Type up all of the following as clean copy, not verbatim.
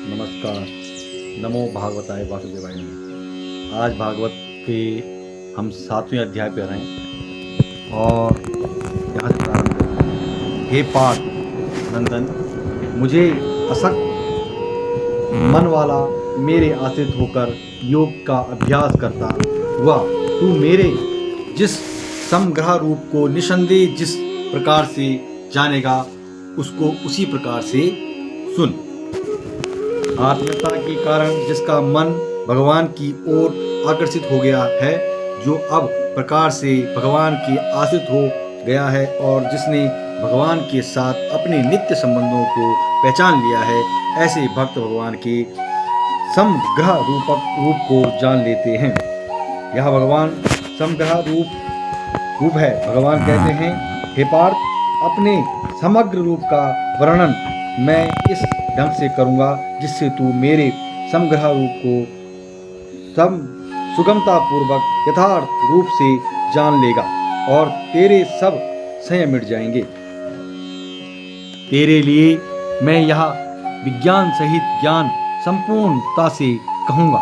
नमस्कार। नमो भागवताय वासुदेवाय नमः। आज भागवत के हम 7वें अध्याय पर हैं और यहाँ से प्रारंभ करें। हे पार्थ नंदन, मुझे असक्त मन वाला मेरे आश्रित होकर योग का अभ्यास करता हुआ तू मेरे जिस समग्र रूप को निसंदेह जिस प्रकार से जानेगा उसको उसी प्रकार से सुन। आत्मता के कारण जिसका मन भगवान की ओर आकर्षित हो गया है, जो अब प्रकार से भगवान के आश्रित हो गया है और जिसने भगवान के साथ अपने नित्य संबंधों को पहचान लिया है, ऐसे भक्त भगवान के समग्र रूप को जान लेते हैं। यह भगवान समग्र रूप है। भगवान कहते हैं, हे पार्थ, अपने समग्र रूप का वर्णन मैं इस ढंग से करूंगा जिससे तू मेरे समग्र रूप को सुगमता पूर्वक यथार्थ रूप से जान लेगा और तेरे सब संयम मिट जाएंगे। तेरे लिए मैं यह विज्ञान सहित ज्ञान संपूर्णता से कहूंगा,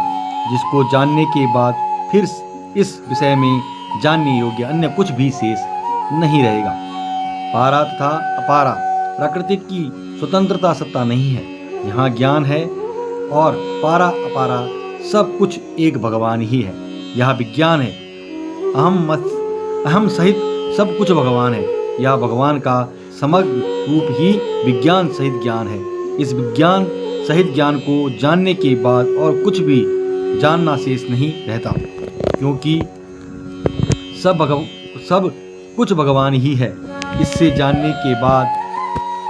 जिसको जानने के बाद फिर इस विषय में जानने योग्य अन्य कुछ भी शेष नहीं रहेगा। पारा तथा अपारा प्रकृति की स्वतंत्रता सत्ता नहीं है। यहाँ ज्ञान है और पारा अपारा सब कुछ एक भगवान ही है। यह विज्ञान है। अहम सहित सब कुछ भगवान है। यह भगवान का समग्र रूप ही विज्ञान सहित ज्ञान है। इस विज्ञान सहित ज्ञान को जानने के बाद और कुछ भी जानना शेष नहीं रहता, क्योंकि सब कुछ भगवान ही है। इससे जानने के बाद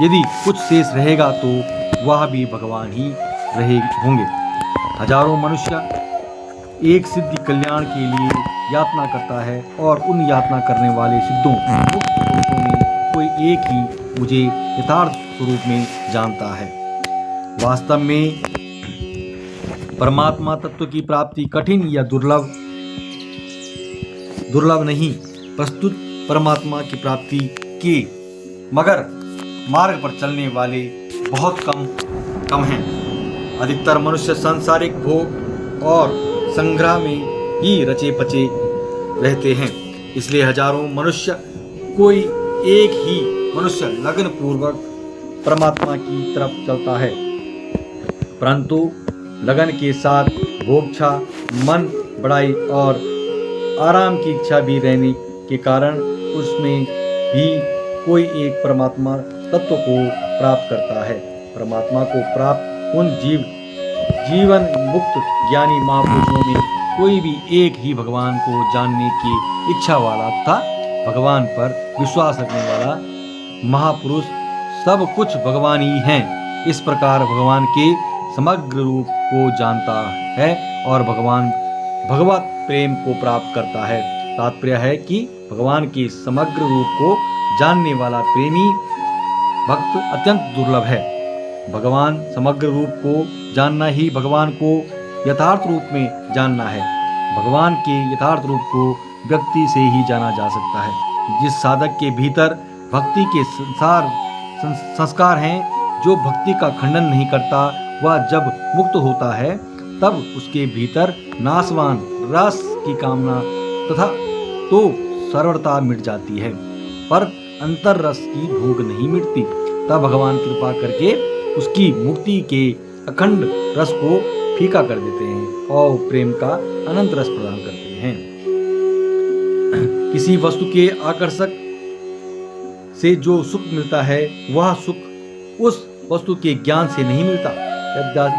यदि कुछ शेष रहेगा तो वह भी भगवान ही रहे होंगे। हजारों मनुष्य एक सिद्धि कल्याण के लिए यातना करता है और उन यातना करने वाले सिद्धों मुक्त पुरुषों में कोई एक ही मुझे यथार्थ स्वरूप में जानता है। वास्तव में परमात्मा तत्व की प्राप्ति कठिन या दुर्लभ नहीं, प्रस्तुत परमात्मा की प्राप्ति के मगर मार्ग पर चलने वाले बहुत कम हैं। अधिकतर मनुष्य सांसारिक भोग और संग्रह में ही रचे पचे रहते हैं। इसलिए हजारों मनुष्य कोई एक ही मनुष्य लगन पूर्वक परमात्मा की तरफ चलता है, परंतु लगन के साथ भोगछा, मन बढ़ाई और आराम की इच्छा भी रहने के कारण उसमें भी कोई एक परमात्मा तत्व को प्राप्त करता है। परमात्मा को प्राप्त उन जीवन मुक्त ज्ञानी महापुरुषों में कोई भी एक ही भगवान को जानने की इच्छा वाला तथा भगवान पर विश्वास रखने वाला महापुरुष सब कुछ भगवान ही हैं। इस प्रकार भगवान के समग्र रूप को जानता है और भगवत प्रेम को प्राप्त करता है। तात्पर्य है कि भगवान के समग्र रूप को जानने वाला प्रेमी भक्त अत्यंत दुर्लभ है। भगवान समग्र रूप को जानना ही भगवान को यथार्थ रूप में जानना है। भगवान के यथार्थ रूप को व्यक्ति से ही जाना जा सकता है। जिस साधक के भीतर भक्ति के संस्कार हैं, जो भक्ति का खंडन नहीं करता, वह जब मुक्त होता है तब उसके भीतर नाशवान रस की कामना तथा तो सर्वथा मिट जाती है, पर अंतर रस की भूख नहीं मिटती। तब भगवान कृपा करके उसकी मुक्ति के अखंड रस को फीका कर देते हैं और प्रेम का अनंत रस प्रदान करते हैं। किसी वस्तु के आकर्षक से जो सुख मिलता है, वह सुख उस वस्तु के ज्ञान से नहीं मिलता।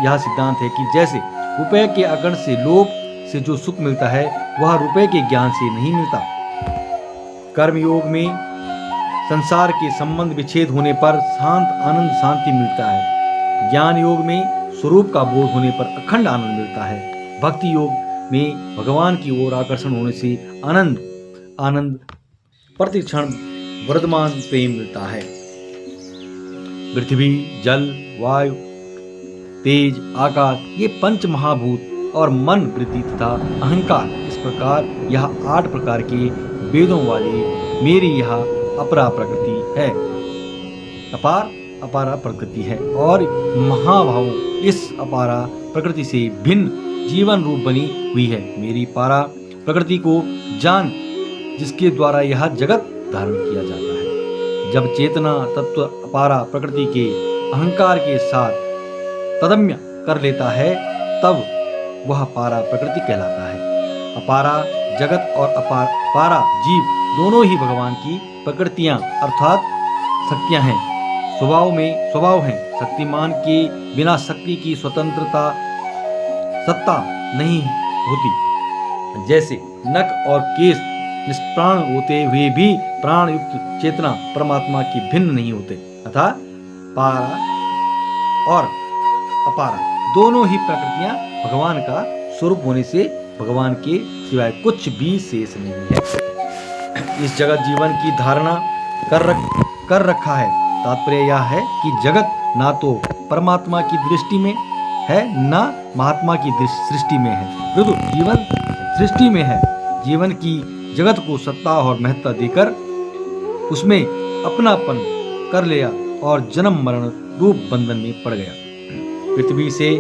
यह सिद्धांत है कि जैसे रुपए के आकर्षण से लोभ से जो सुख मिलता है, वह रुपए के ज्ञान से नहीं मिलता। कर्मयोग में संसार के संबंध विच्छेद होने पर शांत आनंद शांति मिलता है। ज्ञान योग में स्वरूप का बोध होने पर अखंड आनंद मिलता है। भक्ति योग में भगवान की ओर आकर्षण होने से आनंद प्रतिक्षण वर्तमान प्रेम मिलता है। पृथ्वी, जल, वायु, तेज, आकाश, ये पंच महाभूत और मन, वृत्ति तथा अहंकार, इस प्रकार यह 8 प्रकार के वेदों वाली मेरी यह अपरा प्रकृति है। अपार अपारा प्रकृति है और महाभावों इस अपारा प्रकृति से भिन्न जीवन रूप बनी हुई है। मेरी पारा प्रकृति को जान, जिसके द्वारा यह जगत धारण किया जाता है। जब चेतना तत्व अपारा प्रकृति के अहंकार के साथ तदम्य कर लेता है, तब वह पारा प्रकृति कहलाता है। अपारा जगत और पारा जीव दोनों ही भगवान की प्रकृतियां अर्थात शक्तियां हैं, स्वभाव हैं। शक्तिमान के बिना शक्ति की स्वतंत्रता सत्ता नहीं होती। जैसे नख और केश निष्प्राण होते हुए भी प्राण युक्त चेतना परमात्मा की भिन्न नहीं होते, तथा पारा और अपारा दोनों ही प्रकृतियां भगवान का स्वरूप होने से भगवान के सिवाय कुछ भी शेष नहीं है। इस जगत जीवन की धारणा कर रखा है। तात्पर्य यह है कि जगत ना तो परमात्मा की दृष्टि में है, ना महात्मा की सृष्टि में है, परंतु जीवन सृष्टि में है। जीवन की जगत को सत्ता और महत्ता देकर उसमें अपनापन कर लिया और जन्म मरण रूप बंधन में पड़ गया। पृथ्वी से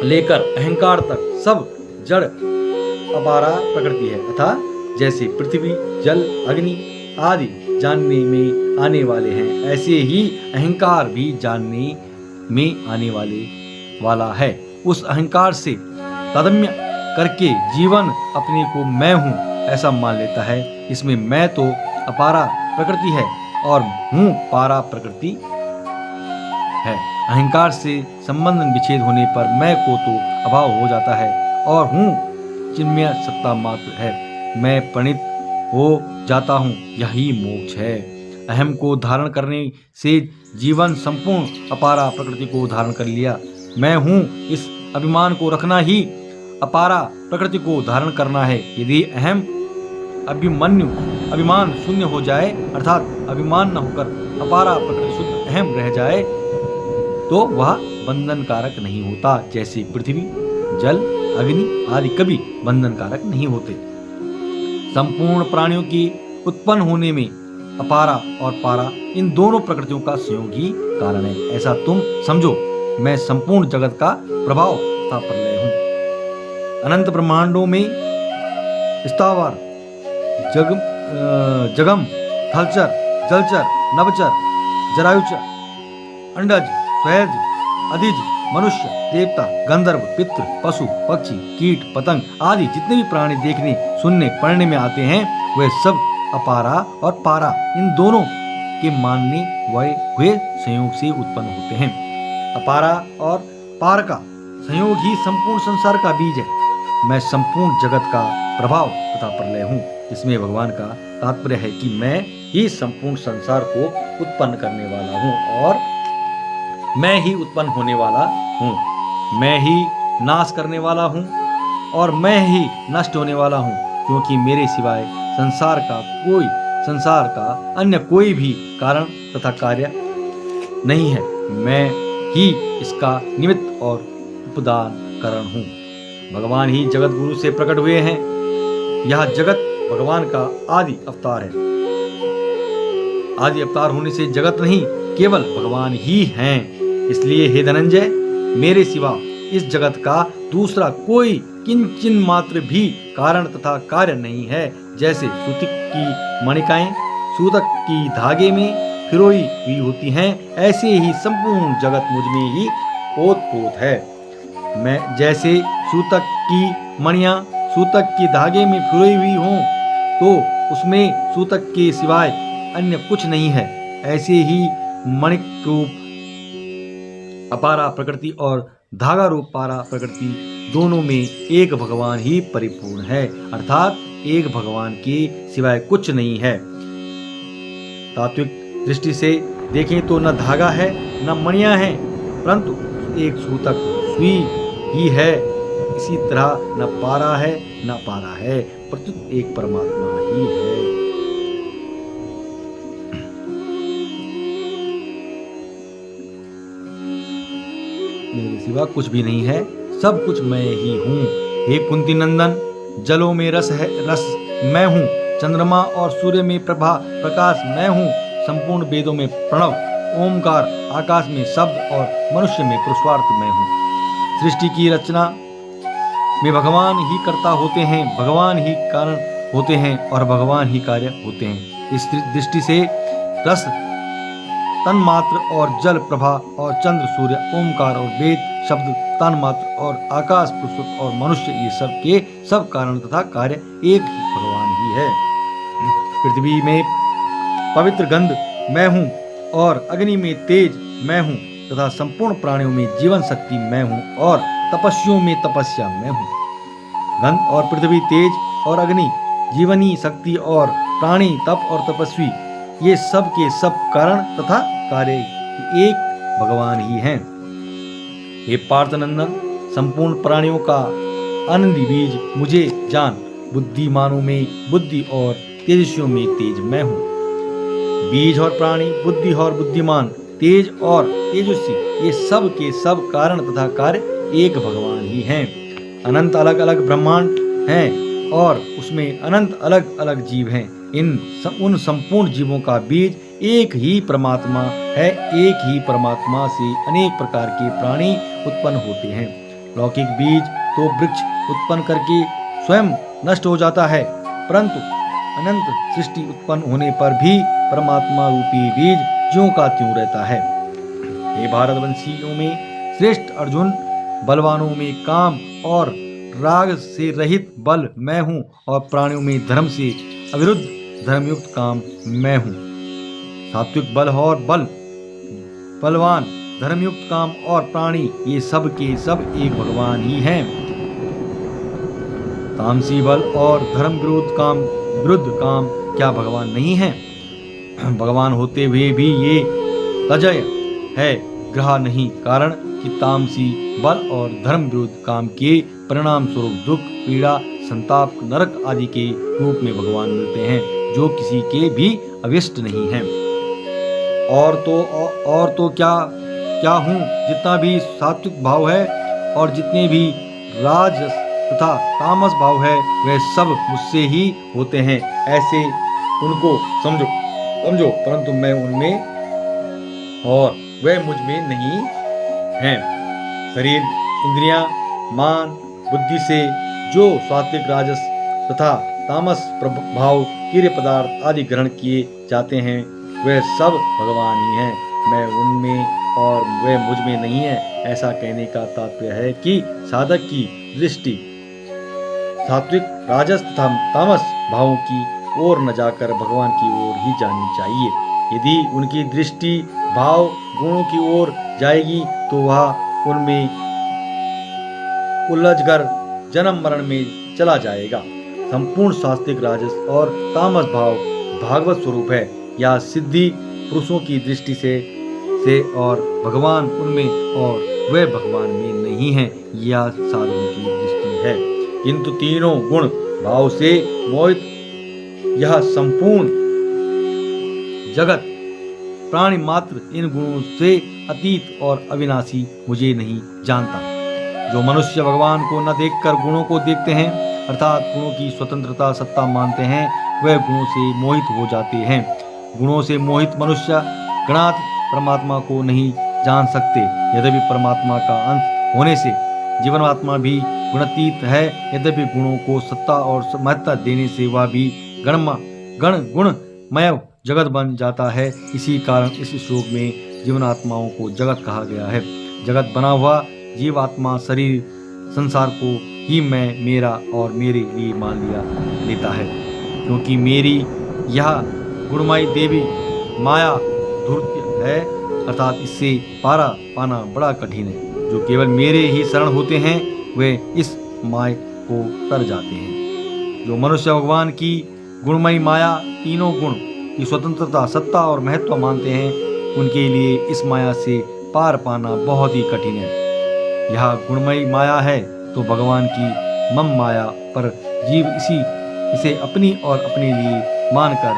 लेकर अहंकार तक सब जड़ अपारा प्रकृति है, तथा जैसे पृथ्वी जल अग्नि आदि जानने में आने वाले हैं, ऐसे ही अहंकार भी जानने में आने वाला है। उस अहंकार से तादात्म्य करके जीवन अपने को मैं हूँ ऐसा मान लेता है। इसमें मैं तो अपारा प्रकृति है और हूँ पारा प्रकृति है। अहंकार से संबंध विच्छेद होने पर मैं को तो अभाव हो जाता है और हूँ चिन्मय सत्ता मात्र है। मैं प्रणीत हो जाता हूँ, यही मोक्ष है। अहम को धारण करने से जीवन संपूर्ण अपारा प्रकृति को धारण कर लिया। मैं हूँ इस अभिमान को रखना ही अपारा प्रकृति को धारण करना है। यदि अहम अभिमान शून्य हो जाए, अर्थात अभिमान न होकर अपारा प्रकृति शुद्ध अहम रह जाए, तो वह बंधन कारक नहीं होता। जैसे पृथ्वी जल अग्नि आदि कभी बंधन कारक नहीं होते। संपूर्ण प्राणियों की उत्पन्न होने में अपारा और पारा इन दोनों प्रकृतियों का संयोग ही कारण है, ऐसा तुम समझो। मैं संपूर्ण जगत का प्रभाव तथा प्रलय हूँ। अनंत ब्रह्मांडों में स्थावर जगम थलचर जलचर नभचर जरायुचर अंडज स्वयज अधिज मनुष्य देवता गंधर्व पितृ पशु पक्षी कीट पतंग आदि जितने भी प्राणी देखने सुनने पढ़ने में आते हैं, वे सब अपारा और पारा इन दोनों के मानने हुए संयोग से उत्पन्न होते हैं। अपारा और पार का संयोग ही संपूर्ण संसार का बीज है। मैं संपूर्ण जगत का प्रभाव तथा प्रलय हूँ। इसमें भगवान का तात्पर्य है कि मैं ही संपूर्ण संसार को उत्पन्न करने वाला हूँ और मैं ही उत्पन्न होने वाला हूँ। मैं ही नाश करने वाला हूँ और मैं ही नष्ट होने वाला हूँ, क्योंकि मेरे सिवाय संसार का अन्य कोई भी कारण तथा कार्य नहीं है। मैं ही इसका निमित्त और उपदान कारण हूँ। भगवान ही जगत गुरु से प्रकट हुए हैं। यह जगत भगवान का आदि अवतार है। आदि अवतार होने से जगत नहीं, केवल भगवान ही हैं। इसलिए हे धनंजय, मेरे सिवा इस जगत का दूसरा कोई किंचिन मात्र भी कारण तथा कार्य नहीं है। जैसे सूतक की मणिकाएं सूतक की धागे में पिरोई हुई होती हैं, ऐसे ही संपूर्ण जगत मुझ में ही ओतप्रोत है। मैं जैसे सूतक की मणियां सूतक की धागे में पिरोई हुई हों तो उसमें सूतक के सिवाय अन्य कुछ नहीं है, ऐसे ही मणिक रूप अपारा प्रकृति और धागा रूप पारा प्रकृति दोनों में एक भगवान ही परिपूर्ण है, अर्थात एक भगवान के सिवाय कुछ नहीं है। तात्विक दृष्टि से देखें तो न धागा है न मणियां हैं, परंतु एक सूतक सुई ही है। इसी तरह न पारा है न पारा है, प्रत्युत एक परमात्मा ही है। मेरे सिवा कुछ भी नहीं है, सब कुछ मैं ही हूँ। हे कुंती नंदन, जलों में रस मैं हूँ, चंद्रमा और सूर्य में प्रकाश मैं हूँ, संपूर्ण वेदों में प्रणव ओमकार आकाश में शब्द और मनुष्य में पुरुषार्थ में हूँ। सृष्टि की रचना में भगवान ही कर्ता होते हैं, भगवान ही कारण होते हैं और भगवान ही कार्य होते हैं। इस दृष्टि से रस, तन्मात्र और जल, प्रभा और चंद्र, सूर्य, ओमकार और वेद शब्द, तन्मात्र और आकाश, पुरुष और मनुष्य, ये सब के सब कारण तथा कार्य एक ही भगवान ही है। पृथ्वी में पवित्र गंध मैं हूँ और अग्नि में तेज मैं हूँ तथा संपूर्ण प्राणियों में जीवन शक्ति मैं हूँ और तपस्वियों में तपस्या मैं हूँ। गंध और पृथ्वी, तेज और अग्नि, जीवनी शक्ति और प्राणी, तप और तपस्वी, ये सब के सब कारण तथा कार्य एक भगवान ही हैं। हे पार्थनंदन, संपूर्ण प्राणियों का आनंदी बीज मुझे जान। बुद्धिमानों में बुद्धि और तेजस्वियों में तेज मैं हूँ। बीज और प्राणी, बुद्धि और बुद्धिमान, तेज और तेजस्वी, ये सब के सब कारण तथा कार्य एक भगवान ही हैं। अनंत अलग अलग ब्रह्मांड हैं और उसमें अनंत अलग अलग जीव हैं। उन संपूर्ण जीवों का बीज एक ही परमात्मा है। एक ही परमात्मा से अनेक प्रकार के प्राणी उत्पन्न होते हैं। लौकिक बीज तो वृक्ष उत्पन्न करके स्वयं नष्ट हो जाता है, परंतु अनंत सृष्टि उत्पन्न होने पर भी परमात्मा रूपी बीज ज्यों का त्यों रहता है। हे भारतवंशियों में श्रेष्ठ अर्जुन, बलवानों में काम और राग से रहित बल मैं हूँ और प्राणियों में धर्म से अविरुद्ध धर्मयुक्त काम मैं हूँ। सात्विक बल और बलवान, धर्मयुक्त काम और प्राणी, ये सब के सब एक भगवान ही हैं। तामसी बल और धर्म विरुद्ध काम क्या भगवान नहीं है? भगवान होते हुए भी ये तजय है, ग्रह नहीं, कारण कि तामसी बल और धर्म विरुद्ध काम के परिणाम स्वरूप दुख, पीड़ा, संताप, नरक आदि के रूप में भगवान मिलते हैं, जो किसी के भी अविष्ट नहीं हैं। और तो क्या हूँ? जितना भी सात्विक भाव है और जितने भी राजस तथा तामस भाव है, वे सब मुझसे ही होते हैं, ऐसे उनको समझो, परंतु मैं उनमें और वे मुझ में नहीं हैं। शरीर, इंद्रियां, मान, बुद्धि से जो सात्विक, राजस तथा तामस भाव, कीर्य पदार्थ आदि ग्रहण किए जाते हैं, वे सब भगवान ही हैं। मैं उनमें और वे मुझ में नहीं है। ऐसा कहने का तात्पर्य है कि साधक की दृष्टि सात्विक, राजस तथा तामस भावों की ओर न जाकर भगवान की ओर ही जानी चाहिए। यदि उनकी दृष्टि भाव गुणों की ओर जाएगी तो वह उनमें उलझकर जन्म मरण में चला जाएगा। संपूर्ण सात्विक, राजस और तामस भाव भागवत स्वरूप है या सिद्धि पुरुषों की दृष्टि से और भगवान उनमें और वे भगवान में नहीं हैं, यह साधुओं की दृष्टि है। किंतु तीनों गुण भाव से मोहित यह संपूर्ण जगत प्राणी मात्र इन गुणों से अतीत और अविनाशी मुझे नहीं जानता। जो मनुष्य भगवान को न देखकर गुणों को देखते हैं, अर्थात गुणों की स्वतंत्रता सत्ता मानते हैं, वह गुणों से मोहित हो जाते हैं। गुणों से मोहित मनुष्य गणात परमात्मा को नहीं जान सकते। यद्यपि परमात्मा का अंश होने से जीवात्मा भी गुणातीत है, यद्यपि गुणों को सत्ता और महत्ता देने से वह भी गुणमय जगत बन जाता है। इसी कारण इस श्लोक में जीवात्माओं को जगत कहा गया है। जगत बना हुआ जीवात्मा शरीर संसार को ही मैं, मेरा और मेरे लिए मान लेता है, क्योंकि मेरी यह गुणमयी देवी माया धूर्त है, अर्थात इससे पाना बड़ा कठिन है। जो केवल मेरे ही शरण होते हैं वे इस माया को तर जाते हैं। जो मनुष्य भगवान की गुणमयी माया, तीनों गुण की स्वतंत्रता, सत्ता और महत्व मानते हैं, उनके लिए इस माया से पार पाना बहुत ही कठिन है। यह गुणमयी माया है तो भगवान की मम माया पर जीव इसे अपनी और अपने लिए मानकर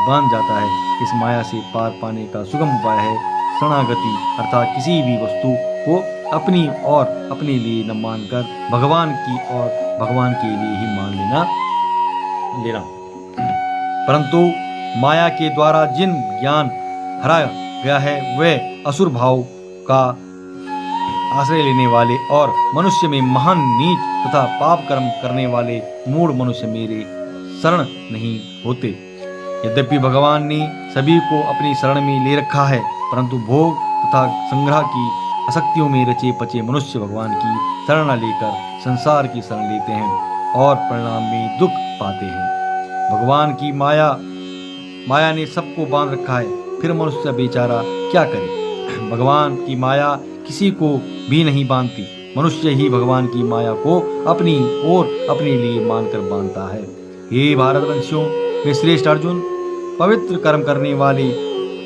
बांध जाता है। इस माया से पार पाने का सुगम उपाय है शरणागति, अर्थात किसी भी वस्तु को अपनी और अपने लिए न मानकर भगवान की और भगवान के लिए ही मान लेना। परंतु माया के द्वारा जिन ज्ञान गया है वह असुर भाव का आश्रय लेने वाले और मनुष्य में महान नीच तथा पाप कर्म करने वाले मूढ़ मनुष्य मेरे शरण नहीं होते। यद्यपि भगवान ने सभी को अपनी शरण में ले रखा है, परंतु भोग तथा संग्रह की आसक्तियों में रचे पचे मनुष्य भगवान की शरण न लेकर संसार की शरण लेते हैं और परिणाम में दुख पाते हैं। भगवान की माया ने सबको बांध रखा है, फिर मनुष्य बेचारा क्या करे। भगवान की माया किसी को भी नहीं बांधती, मनुष्य ही भगवान की माया को अपनी ओर अपने लिए मानकर बांधता है। हे भारतवंशियों में श्रेष्ठ अर्जुन, पवित्र कर्म करने वाले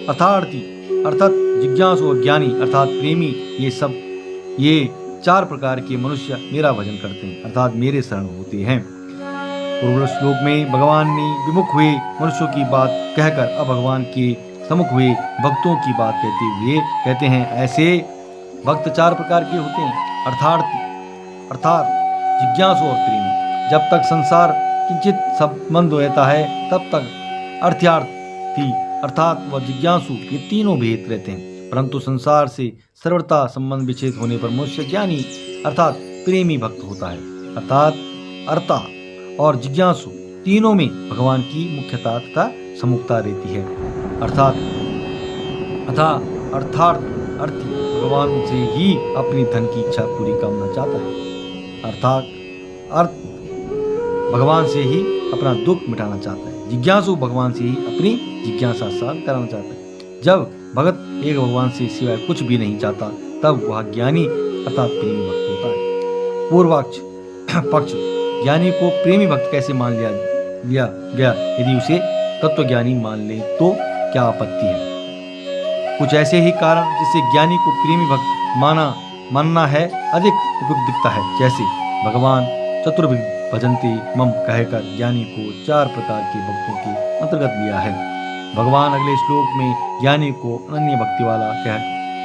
अर्थार्थी अर्थात जिज्ञासु और ज्ञानी अर्थात प्रेमी ये 4 प्रकार के मनुष्य मेरा भजन करते हैं अर्थात मेरे शरण होते हैं। पूर्व श्लोक में भगवान ने विमुख हुए मनुष्यों की बात कहकर अब भगवान के सम्मुख हुए भक्तों की बात कहते हुए कहते हैं, ऐसे भक्त 4 प्रकार के होते हैं, अर्थात जिज्ञासु और प्रेमी। जब तक संसार किंचित संबंध रहता है तब तक अर्थार्थी अर्थात व जिज्ञासु ये तीनों भेद रहते हैं, परंतु संसार से सर्वथा संबंध विच्छेद होने पर मनुष्य ज्ञानी अर्थात प्रेमी भक्त होता है। अर्थात अर्था और जिज्ञासु तीनों में भगवान की मुख्यता तथा सम्मुखता रहती है। अर्थी भगवान से ही अपनी धन की इच्छा पूरी करना चाहता है, अर्थात भगवान से ही अपना दुख मिटाना चाहता है। जिज्ञासु भगवान से ही अपनी जिज्ञासा शांत कराना चाहता है। जब भगत एक भगवान से सिवाय कुछ भी नहीं चाहता तब वह ज्ञानी अर्थात प्रेमी भक्त होता है। पूर्वाक्ष पक्ष, ज्ञानी को प्रेमी भक्त कैसे मान लिया गया? यदि उसे तत्वज्ञानी मान ले तो क्या आपत्ति है? कुछ ऐसे ही कारण जिससे ज्ञानी को प्रेमी भक्त मानना है अधिक उपयुक्त दिखता है। जैसे भगवान चतुर्विध भजन्ते मम कहकर ज्ञानी को 4 प्रकार के भक्तों के अंतर्गत लिया है। भगवान अगले श्लोक में ज्ञानी को अनन्य भक्ति वाला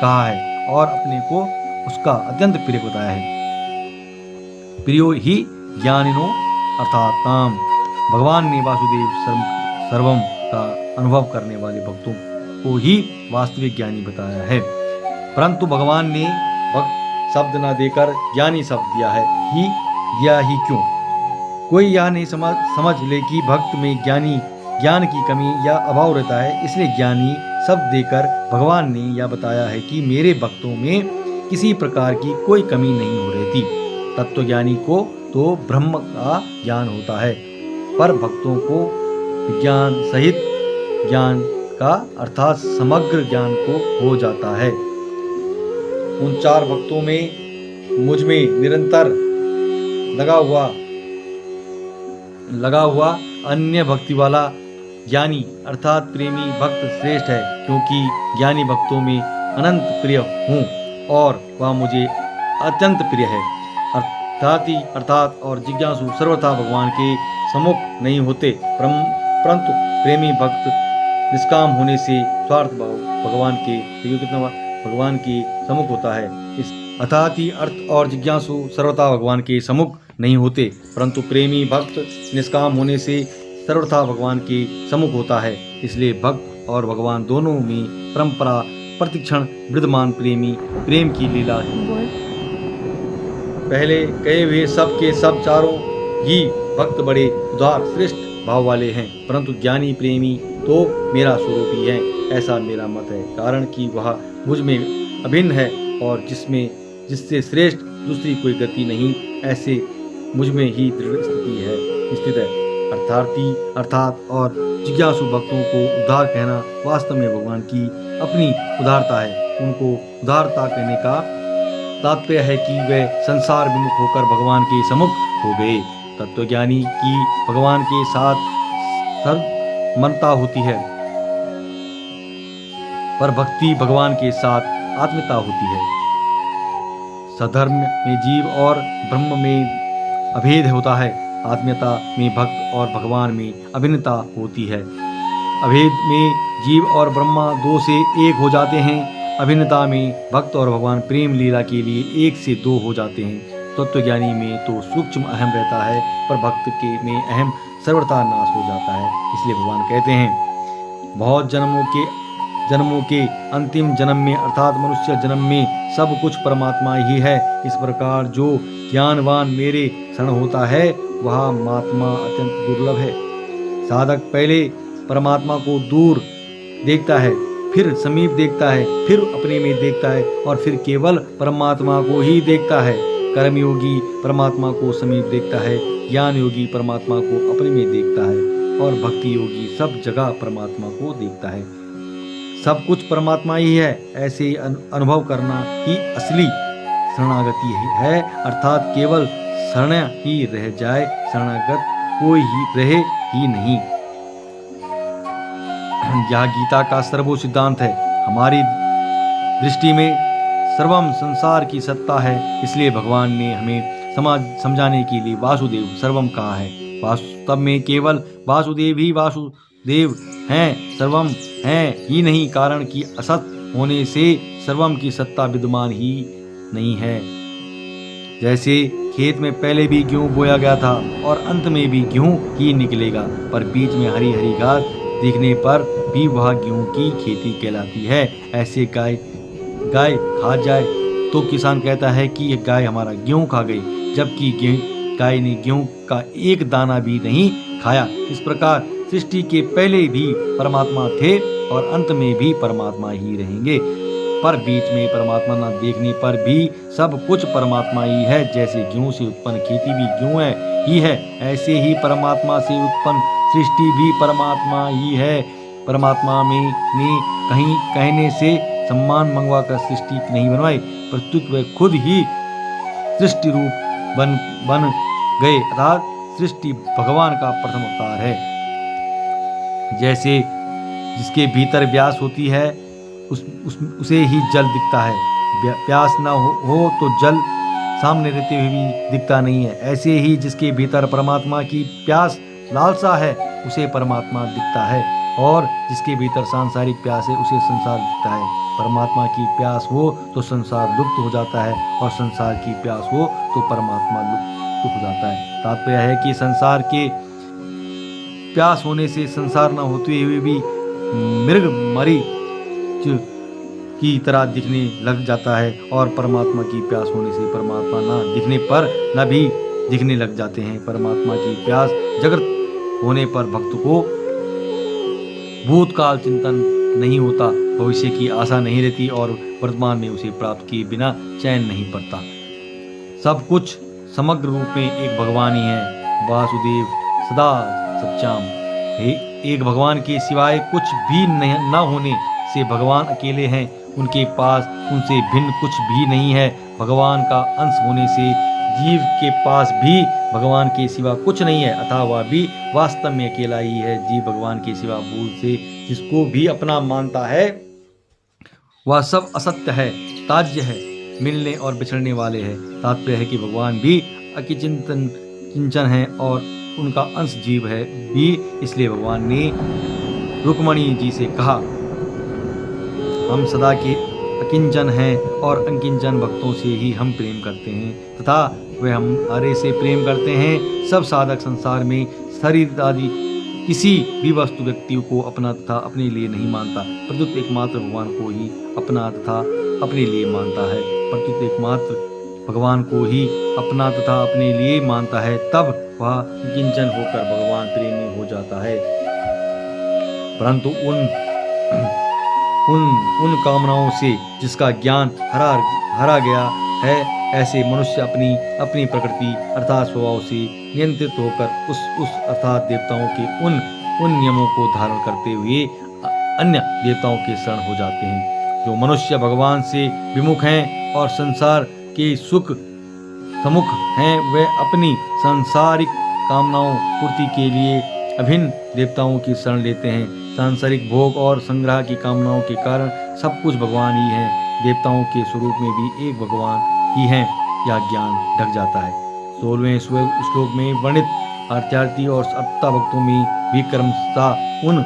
कहा है और अपने को उसका अत्यंत प्रिय बताया है। प्रियो ही ज्ञानिनो अर्थात ताम। भगवान ने वासुदेव सर्वम का अनुभव करने वाले भक्तों को ही वास्तविक ज्ञानी बताया है, परंतु भगवान ने भक्त शब्द न देकर ज्ञानी शब्द दिया ही क्यों? कोई यह नहीं समझ ले कि भक्त में ज्ञान की कमी या अभाव रहता है, इसलिए ज्ञानी शब्द देकर भगवान ने यह बताया है कि मेरे भक्तों में किसी प्रकार की कोई कमी नहीं हो रहती। तत्वज्ञानी को तो ब्रह्म का ज्ञान होता है, पर भक्तों को विज्ञान सहित ज्ञान का अर्थात समग्र ज्ञान को हो जाता है। उन 4 भक्तों में मुझ में निरंतर लगा हुआ अन्य भक्ति वाला ज्ञानी अर्थात प्रेमी भक्त श्रेष्ठ है, क्योंकि ज्ञानी भक्तों में अनंत प्रिय हूँ और वह मुझे अत्यंत प्रिय है। अर्थात और जिज्ञासु सर्वथा भगवान के सम्मुख नहीं होते, परंतु प्रेमी भक्त निष्काम होने से स्वार्थ भाव भगवान के सम्मुख होता है। इस अर्थात ही अर्थ और जिज्ञासु सर्वथा भगवान के सम्मुख नहीं होते, परंतु प्रेमी भक्त निष्काम होने से सर्वथा भगवान के सम्मुख होता है। इसलिए भक्त और भगवान दोनों में परंपरा प्रतिक्षण विद्यमान प्रेम की लीला पहले कहे हुए सब के सब 4 ही भक्त बड़े उदार श्रेष्ठ भाव वाले हैं, परंतु ज्ञानी प्रेमी तो मेरा स्वरूप ही है, ऐसा मेरा मत है। कारण कि वह मुझ में अभिन्न है और जिससे श्रेष्ठ दूसरी कोई गति नहीं, ऐसे मुझ में ही दृढ़ स्थित है। अर्थात और जिज्ञासु भक्तों को उदार कहना वास्तव में भगवान की अपनी उदारता है। उनको उदारता कहने का तात्पर्य है कि वे संसार विमुख होकर भगवान के सम्मुख हो गए। तत्वज्ञानी की भगवान के साथ सर्वमनता होती है, पर भक्ति भगवान के साथ आत्मीयता होती है। सधर्म में जीव और ब्रह्म में अभेद होता है, आत्मीयता में भक्त और भगवान में अभिन्नता होती है। अभेद में जीव और ब्रह्मा 2 से 1 हो जाते हैं, अभिन्नता में भक्त और भगवान प्रेम लीला के लिए 1 से 2 हो जाते हैं। तत्वज्ञानी में तो सूक्ष्म अहम रहता है, पर भक्त के में अहम सर्वथा नाश हो जाता है। इसलिए भगवान कहते हैं, बहुत जन्मों के जन्मों के अंतिम जन्म में अर्थात मनुष्य जन्म में सब कुछ परमात्मा ही है। इस प्रकार जो ज्ञानवान मेरे शरण होता है वह महात्मा अत्यंत दुर्लभ है। साधक पहले परमात्मा को दूर देखता है, फिर समीप देखता है, फिर अपने में देखता है और फिर केवल परमात्मा को ही देखता है। कर्मयोगी परमात्मा को समीप देखता है, ज्ञान योगी परमात्मा को अपने में देखता है और भक्ति योगी सब जगह परमात्मा को देखता है। सब कुछ परमात्मा ही है, ऐसे अनुभव करना ही असली शरणागति है। अर्थात केवल शरण ही रह जाए, शरणागत कोई ही रहे ही नहीं। यह गीता का सर्वोच्च सिद्धांत है। हमारी दृष्टि में सर्वम संसार की सत्ता है, इसलिए भगवान ने हमें समझाने के लिए वासुदेव सर्वम कहा है। वास्तव में केवल वासुदेव ही वासुदेव हैं, सर्वम हैं ही नहीं, कारण कि असत होने से सर्वम की सत्ता विद्यमान ही नहीं है। जैसे खेत में पहले भी गेहूं बोया गया था और अंत में भी गेहूं ही निकलेगा, पर बीच में हरी हरी घास दिखने पर भी वह गेहूं की खेती कहलाती है। ऐसे गाय खा जाए तो किसान कहता है कि यह गाय हमारा गेहूं खा गई, जबकि गाय ने गेहूं का एक दाना भी नहीं खाया। इस प्रकार सृष्टि के पहले भी परमात्मा थे और अंत में भी परमात्मा ही रहेंगे, पर बीच में परमात्मा न देखने पर भी सब कुछ परमात्मा ही है। जैसे गेहूं से उत्पन्न खेती भी गेहूं ही है, ऐसे ही परमात्मा से उत्पन्न सृष्टि भी परमात्मा ही है। परमात्मा में ने कहीं कहने से सम्मान मंगवा कर सृष्टि नहीं बनवाई, प्रस्तुत वे खुद ही सृष्टि रूप बन गए, अर्थात सृष्टि भगवान का प्रथम अवतार है। जैसे जिसके भीतर प्यास होती है उसे ही जल दिखता है, प्यास न हो तो जल सामने रहते हुए भी दिखता नहीं है। ऐसे ही जिसके भीतर परमात्मा की प्यास लालसा है उसे परमात्मा दिखता है, और जिसके भीतर सांसारिक प्यास है उसे संसार दिखता है। परमात्मा की प्यास हो तो संसार लुप्त हो जाता है और संसार की प्यास हो तो परमात्मा लुप्त हो जाता है। तात्पर्य है कि संसार के प्यास होने से संसार न होते हुए भी मृग मरीच की तरह दिखने लग जाता है, और परमात्मा की प्यास होने से परमात्मा न दिखने पर न भी दिखने लग जाते हैं। परमात्मा की प्यास जागृत होने पर भक्त को भूतकाल चिंतन नहीं होता, भविष्य की आशा नहीं रहती और वर्तमान में उसे प्राप्त किए बिना चैन नहीं पड़ता। सब कुछ समग्र रूप में एक भगवान ही है। वासुदेव सदा सच्चाम, एक भगवान के सिवाय कुछ भी न होने से भगवान अकेले हैं, उनके पास उनसे भिन्न कुछ भी नहीं है। भगवान का अंश होने से जीव के पास भी भगवान के सिवा कुछ नहीं है, अतः वह भी वास्तव में अकेला ही है। जीव भगवान के सिवा भूल से जिसको भी अपना मानता है वह सब असत्य है, ताज्य है, मिलने और बिछड़ने वाले हैं। तात्पर्य है कि भगवान भी अकिंचन है और उनका अंश जीव है भी। इसलिए भगवान ने रुक्मणी जी से कहा, हम सदा के अकिंचन हैं और अकिंचन भक्तों से ही हम प्रेम करते हैं तथा वे हमारे से प्रेम करते हैं। सब साधक संसार में शरीर आदि किसी भी वस्तु व्यक्ति को अपना तथा अपने लिए नहीं मानता, प्रत्युत एकमात्र भगवान को ही अपना तथा अपने लिए मानता है। प्रत्युत एकमात्र भगवान को ही अपना तथा अपने लिए मानता है, तब वह किंचन होकर भगवान प्रेमी हो जाता है। परंतु उन कामनाओं से जिसका ज्ञान हरा गया है, ऐसे मनुष्य अपनी प्रकृति अर्थात स्वभाव से नियंत्रित होकर उस अर्थात देवताओं के उन नियमों को धारण करते हुए अन्य देवताओं के शरण हो जाते हैं। जो मनुष्य भगवान से विमुख हैं और संसार के सुख समुख हैं, वे अपनी सांसारिक कामनाओं पूर्ति के लिए अभिन्न देवताओं की शरण लेते हैं। सांसारिक भोग और संग्रह की कामनाओं के कारण सब कुछ भगवान ही है, देवताओं के स्वरूप में भी एक भगवान ही है, यह ज्ञान ढक जाता है। 16वें श्लोक में वर्णित अर्थार्थी और सत्ता भक्तों में भी क्रमशः उन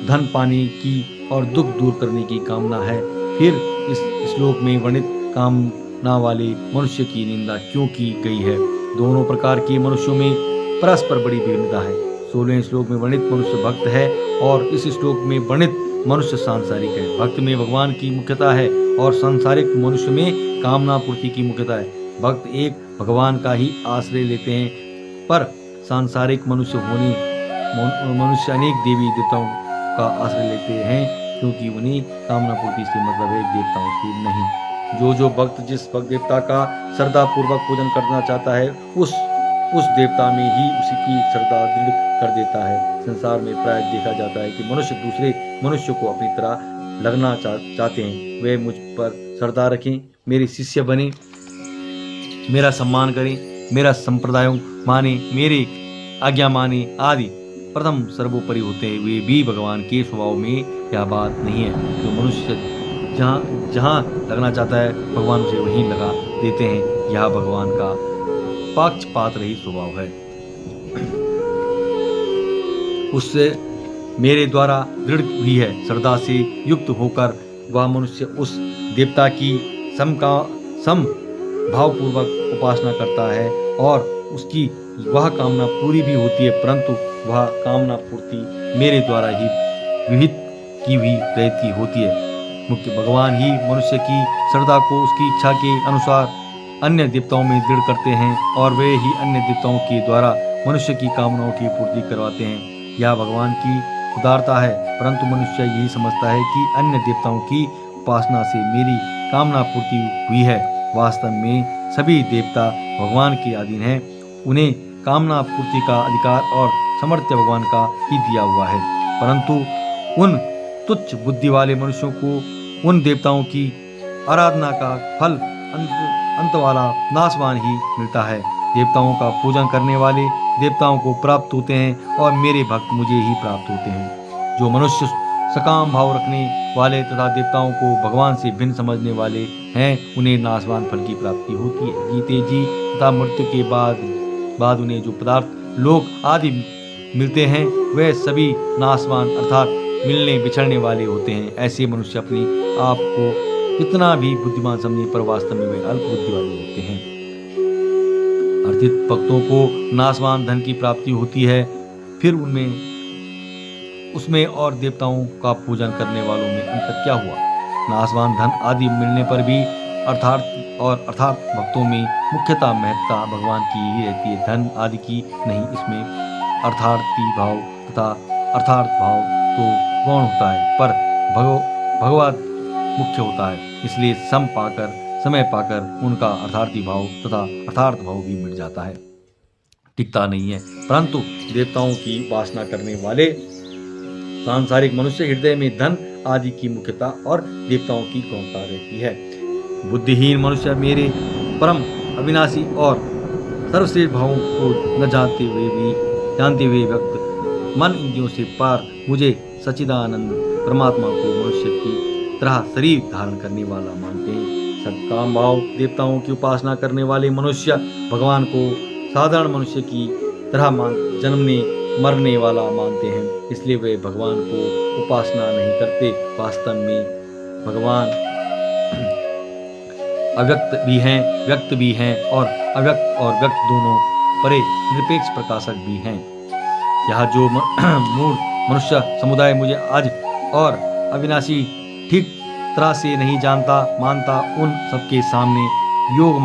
धन पाने की और दुख दूर करने की कामना है। फिर इस श्लोक में वर्णित कामना वाले मनुष्य की निंदा क्यों की गई है? दोनों प्रकार के मनुष्यों में परस्पर बड़ी भिन्नता है। 16वें श्लोक में वर्णित मनुष्य भक्त है और इस श्लोक में वर्णित मनुष्य सांसारिक है। भक्त में भगवान की मुख्यता है और सांसारिक मनुष्य में कामना पूर्ति की मुख्यता है। भक्त एक भगवान का ही आश्रय लेते हैं, पर सांसारिक मनुष्य अनेक देवी देवताओं का आश्रय लेते हैं, क्योंकि उन्हें कामना पूर्ति से मतलब है, देवताओं से नहीं। जो भक्त जिस भक्त देवता का श्रद्धा पूर्वक पूजन करना चाहता है, उस देवता में ही उसकी श्रद्धा दृढ़ कर देता है। संसार में प्राय देखा जाता है कि मनुष्य दूसरे मनुष्य को अपनी तरह लगना चाहते हैं। वे मुझ पर श्रद्धा रखें, मेरे शिष्य बने, मेरा सम्मान करें, मेरा संप्रदाय माने, मेरे आज्ञा माने आदि प्रथम सर्वोपरि होते हैं। वे भी भगवान के स्वभाव में यह बात नहीं है। जो मनुष्य जहाँ लगना चाहता है, भगवान उसे वहीं लगा देते हैं। यह भगवान का पक्षपात रहित स्वभाव है। उससे मेरे द्वारा दृढ़ हुई है श्रद्धा से युक्त होकर वह मनुष्य उस देवता की सम भावपूर्वक उपासना करता है और उसकी वह कामना पूरी भी होती है, परंतु वह कामना पूर्ति मेरे द्वारा ही विहित की हुई रहती होती है। मुख्य भगवान ही मनुष्य की श्रद्धा को उसकी इच्छा के अनुसार अन्य देवताओं में दृढ़ करते हैं और वे ही अन्य देवताओं के द्वारा मनुष्य की कामनाओं की पूर्ति करवाते हैं। यह भगवान की उदारता है, परंतु मनुष्य यही समझता है कि अन्य देवताओं की उपासना से मेरी कामना पूर्ति हुई है। वास्तव में सभी देवता भगवान के अधीन हैं। उन्हें कामना पूर्ति का अधिकार और सामर्थ्य भगवान का ही दिया हुआ है, परंतु उन तुच्छ बुद्धि वाले मनुष्यों को उन देवताओं की आराधना का फल अंत वाला नाशवान ही मिलता है। देवताओं का पूजन करने वाले देवताओं को प्राप्त होते हैं और मेरे भक्त मुझे ही प्राप्त होते हैं। जो मनुष्य सकाम भाव रखने वाले तथा देवताओं को भगवान से भिन्न समझने वाले हैं, उन्हें नाशवान फल की प्राप्ति होती है। जीते जी तथा मृत्यु के बाद उन्हें जो पदार्थ लोक आदि मिलते हैं, वे सभी नाशवान अर्थात मिलने बिछड़ने वाले होते हैं। ऐसे मनुष्य अपने आप को कितना भी बुद्धिमान समझने पर वास्तव में वे अल्प बुद्धि वाले होते हैं। अर्थित भक्तों को नाशवान धन की प्राप्ति होती है, फिर उसमें और देवताओं का पूजन करने वालों में अंतर क्या हुआ? नाशवान धन आदि मिलने पर भी अर्थात भक्तों में मुख्यतः महत्ता भगवान की ही रहती है, धन आदि की नहीं। इसमें अर्थार्थी भाव तथा अर्थार्थ भाव तो गौण होता है, पर भगवत मुख्य होता है। इसलिए समय पाकर उनका अर्थार्थी भाव तथा अर्थार्थ भाव भी मिट जाता है, टिकता नहीं है। परंतु देवताओं की उपासना करने वाले सांसारिक मनुष्य हृदय में धन आदि की मुख्यता और देवताओं की गौणता रहती है। बुद्धिहीन मनुष्य मेरे परम अविनाशी और सर्वश्रेष्ठ भावों को न जानते हुए व्यक्त मन इंद्रियों से पार मुझे सच्चिदानंद परमात्मा को मनुष्य की तरह शरीर धारण करने वाला मानते हैं। सत्काम भाव देवताओं की उपासना करने वाले मनुष्य भगवान को साधारण मनुष्य की तरह जन्मने मरने वाला मानते हैं, इसलिए वे भगवान को उपासना नहीं करते। वास्तव में भगवान अव्यक्त भी हैं, व्यक्त भी हैं और अव्यक्त और व्यक्त दोनों परे निरपेक्ष प्रकाशक भी हैं। यह जो मूढ़ मनुष्य समुदाय मुझे आज और अविनाशी ठीक तरह से नहीं मानता, उन सबके सामने योग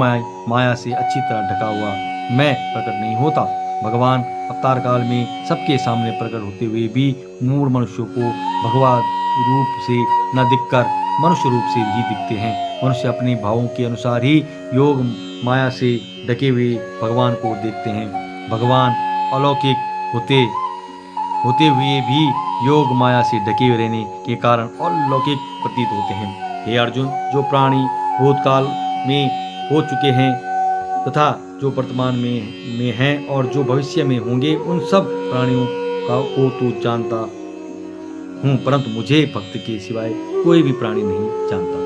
माया से अच्छी तरह ढका हुआ मैं प्रकट नहीं होता। भगवान अवतार काल में सबके सामने प्रकट होते हुए भी मूढ़ मनुष्यों को भगवान रूप से न दिखकर मनुष्य रूप से ही दिखते हैं। मनुष्य अपने भावों के अनुसार ही योग माया से ढके हुए भगवान को देखते हैं। भगवान अलौकिक होते हुए भी योग माया से ढके हुए रहने के कारण अलौकिक प्रतीत होते हैं। हे अर्जुन, जो प्राणी भूतकाल में हो चुके हैं तथा जो वर्तमान में हैं और जो भविष्य में होंगे, उन सब प्राणियों को तो जानता हूँ, परंतु मुझे भक्त के सिवाय कोई भी प्राणी नहीं जानता।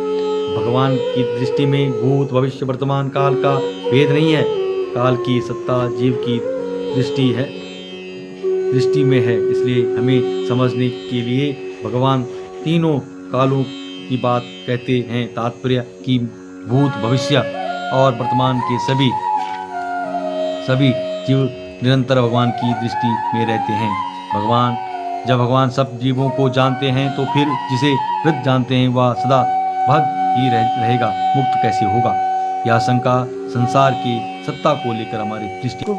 भगवान की दृष्टि में भूत भविष्य वर्तमान काल का भेद नहीं है। काल की सत्ता जीव की दृष्टि में है, इसलिए हमें समझने के लिए भगवान तीनों कालों की बात कहते हैं। तात्पर्य कि भूत भविष्य और वर्तमान के सभी जीव निरंतर भगवान की दृष्टि में रहते हैं। जब भगवान सब जीवों को जानते हैं तो फिर जिसे वृद्ध जानते हैं वह सदा भक्त ही रहेगा, मुक्त कैसे होगा? यह शंका संसार की सत्ता को लेकर हमारी दृष्टि को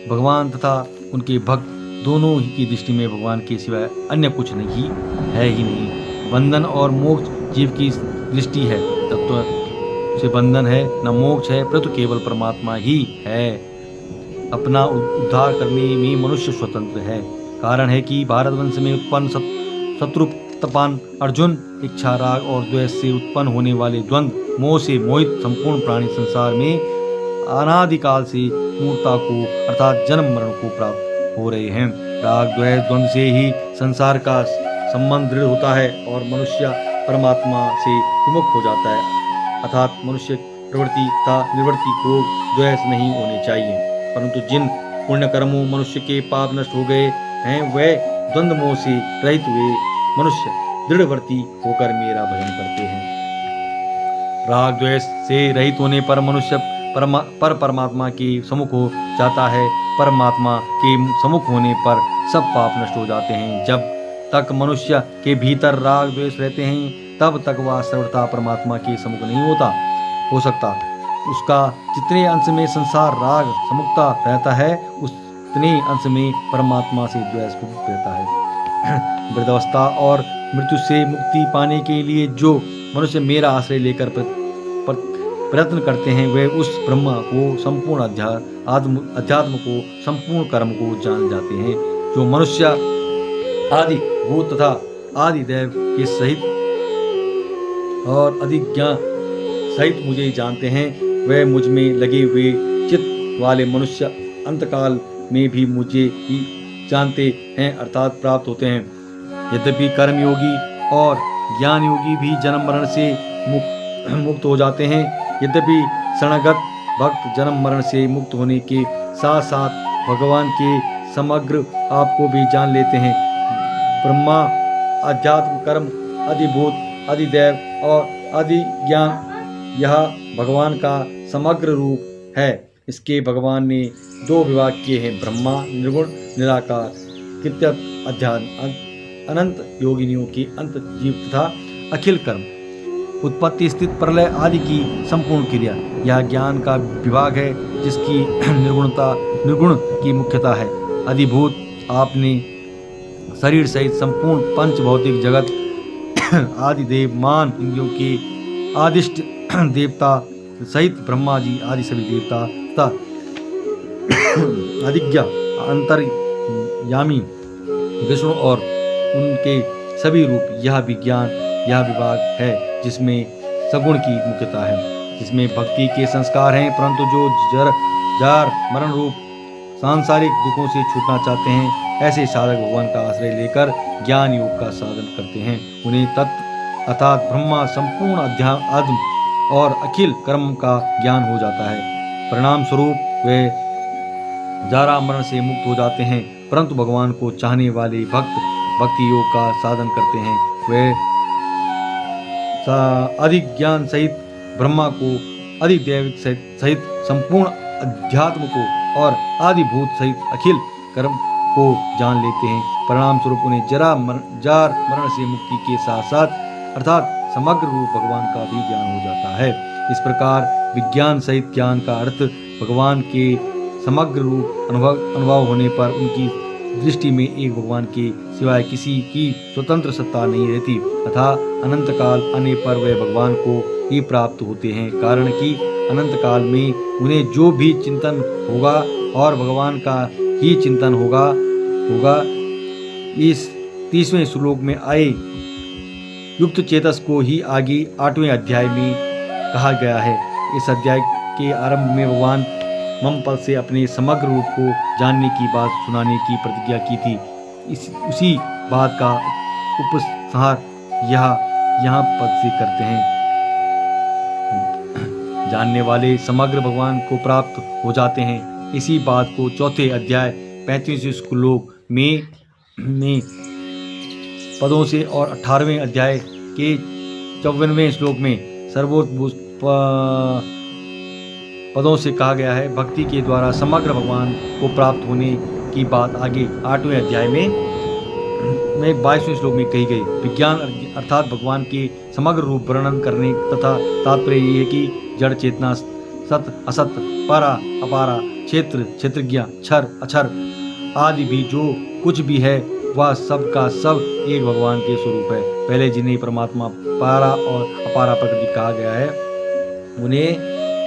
भगवान तथा उनके भक्त दोनों ही की दृष्टि में भगवान के सिवाय अन्य कुछ नहीं है ही नहीं। बंधन और मोक्ष जीव की दृष्टि है, तत्व से बंधन है न मोक्ष है, परंतु केवल परमात्मा ही है। अपना उद्धार करने में मनुष्य स्वतंत्र है। कारण है कि भारतवंश में उत्पन्न शत्रुपान अर्जुन इच्छा राग और द्वेष से उत्पन्न होने वाले द्वंद्व मोह से मोहित संपूर्ण प्राणी संसार में अनादिकाल से मूर्ता को अर्थात जन्म मरण को प्राप्त हो रहे हैं। राग द्वेष द्वंद्व से ही संसार का संबंध दृढ़ होता है और मनुष्य परमात्मा से विमुख हो जाता है। अर्थात मनुष्य प्रवृत्ति तथा निवृत्ति को द्वेष नहीं होने चाहिए, परंतु जिन पुण्य कर्मों मनुष्य के पाप नष्ट हो गए हैं वे द्वंद्व मोह से रहित हुए मनुष्य दृढ़वर्ती होकर मेरा भजन करते हैं। राग द्वेष से रहित होने पर मनुष्य परमात्मा के सम्मुख हो जाता है। परमात्मा के सम्मुख होने पर सब पाप नष्ट हो जाते हैं। जब तक मनुष्य के भीतर राग द्वेष रहते हैं तब तक वह सर्वथा परमात्मा के सम्मुख नहीं हो सकता। उसका जितने अंश में संसार राग सम्मुखता रहता है उतने अंश में परमात्मा से द्वेष मुक्त रहता है। वृद्धावस्था और मृत्यु से मुक्ति पाने के लिए जो मनुष्य मेरा आश्रय लेकर प्रयत्न करते हैं वे उस ब्रह्म को संपूर्ण अध्यात्म को संपूर्ण कर्म को जान जाते हैं। जो मनुष्य आदि भूत तथा आदि देव के सहित और अधिक ज्ञान सहित मुझे जानते हैं वे मुझ में लगे हुए चित्त वाले मनुष्य अंतकाल में भी मुझे ही जानते हैं अर्थात प्राप्त होते हैं। यद्यपि कर्मयोगी और ज्ञान योगी भी जन्म मरण से मुक्त हो जाते हैं, यद्यपि शरणागत भक्त जन्म मरण से मुक्त होने के साथ साथ भगवान के समग्र आप को भी जान लेते हैं। ब्रह्मा, अध्यात्म, कर्म, अधिभूत, अधिदैव और अधिज्ञान यह भगवान का समग्र रूप है। इसके भगवान ने दो विभाग किए हैं, ब्रह्मा निर्गुण निराकार कृत्यत अध्यात्म अनंत योगिनियों के अंत जीव तथा अखिल कर्म उत्पत्ति स्थित प्रलय आदि की संपूर्ण क्रिया। यह ज्ञान का विभाग है जिसकी निर्गुण की मुख्यता है। अधिभूत आपने शरीर सहित संपूर्ण पंच भौतिक जगत आदि देव मान इंद्रियों के आदिष्ट देवता सहित ब्रह्मा जी आदि सभी देवता तथा अधिज्ञा अंतर्यामी विष्णु और उनके सभी रूप यह विज्ञान यह विभाग है जिसमें सगुण की मुख्यता है, जिसमें भक्ति के संस्कार हैं। परंतु जो जार मरण रूप सांसारिक दुखों से छूटना चाहते हैं ऐसे साधक भगवान का आश्रय लेकर ज्ञान योग का साधन करते हैं। उन्हें तत्व अर्थात ब्रह्मा संपूर्ण अध्यात्म और अखिल कर्म का ज्ञान हो जाता है। परिणाम स्वरूप वे जारा मरण से मुक्त हो जाते हैं। परंतु भगवान को चाहने वाले भक्त भक्ति योग का साधन करते हैं। वे अधिक ज्ञान सहित ब्रह्मा को, अधिक दैविक सहित संपूर्ण अध्यात्म को और आदिभूत सहित अखिल कर्म को जान लेते हैं। परिणाम स्वरूप उन्हें जार मरण से मुक्ति के साथ साथ अर्थात समग्र रूप भगवान का भी ज्ञान हो जाता है। इस प्रकार विज्ञान सहित ज्ञान का अर्थ भगवान के समग्र रूप अनुभव होने पर उनकी दृष्टि में एक भगवान के सिवाय किसी की स्वतंत्र सत्ता नहीं रहती तथा अनंत काल आने पर वे भगवान को ही प्राप्त होते हैं। कारण कि अनंत काल में उन्हें जो भी चिंतन होगा और भगवान का ही चिंतन होगा। इस 30वें श्लोक में आए युक्त चेतस को ही आगे 8वें अध्याय में कहा गया है। इस अध्याय के आरंभ में भगवान मम पद से अपने समग्र रूप को जानने की बात सुनाने की प्रतिज्ञा की थी। उसी बात का उपसंहार यहाँ पद से करते हैं। जानने वाले समग्र भगवान को प्राप्त हो जाते हैं। इसी बात को चौथे अध्याय 35वें श्लोक में पदों से और 18वें अध्याय के 54वें श्लोक में सर्वोच्च पदों से कहा गया है। भक्ति के द्वारा समग्र भगवान को प्राप्त होने की बात आगे 8वें अध्याय में 22वें श्लोक में कही गई। विज्ञान अर्थात भगवान के समग्र रूप वर्णन करने तथा तात्पर्य ये है कि जड़ चेतना, सत असत, परा अपारा, क्षेत्र क्षेत्रज्ञ, क्षर अक्षर आदि भी जो कुछ भी है वह सब का सब एक भगवान के स्वरूप है। पहले जिन्हें परमात्मा पारा और अपारा प्रकृति कहा गया है उन्हें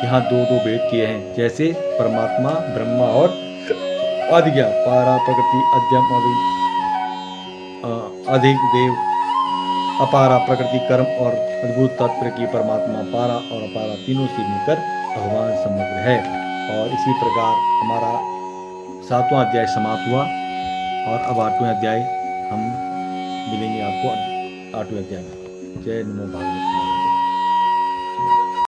यहाँ दो दो भेद किए हैं, जैसे परमात्मा ब्रह्मा और आदिज्ञ, पारा प्रकृति अध्यम और अधिक देव, अपारा प्रकृति कर्म और अद्भुत तात्पर्य की परमात्मा पारा और अपारा तीनों से मिलकर भगवान समग्र है। और इसी प्रकार हमारा 7वां अध्याय समाप्त हुआ और अब 8वें अध्याय हम मिलेंगे आपको 8वें अध्याय में। जय नमो भागवत।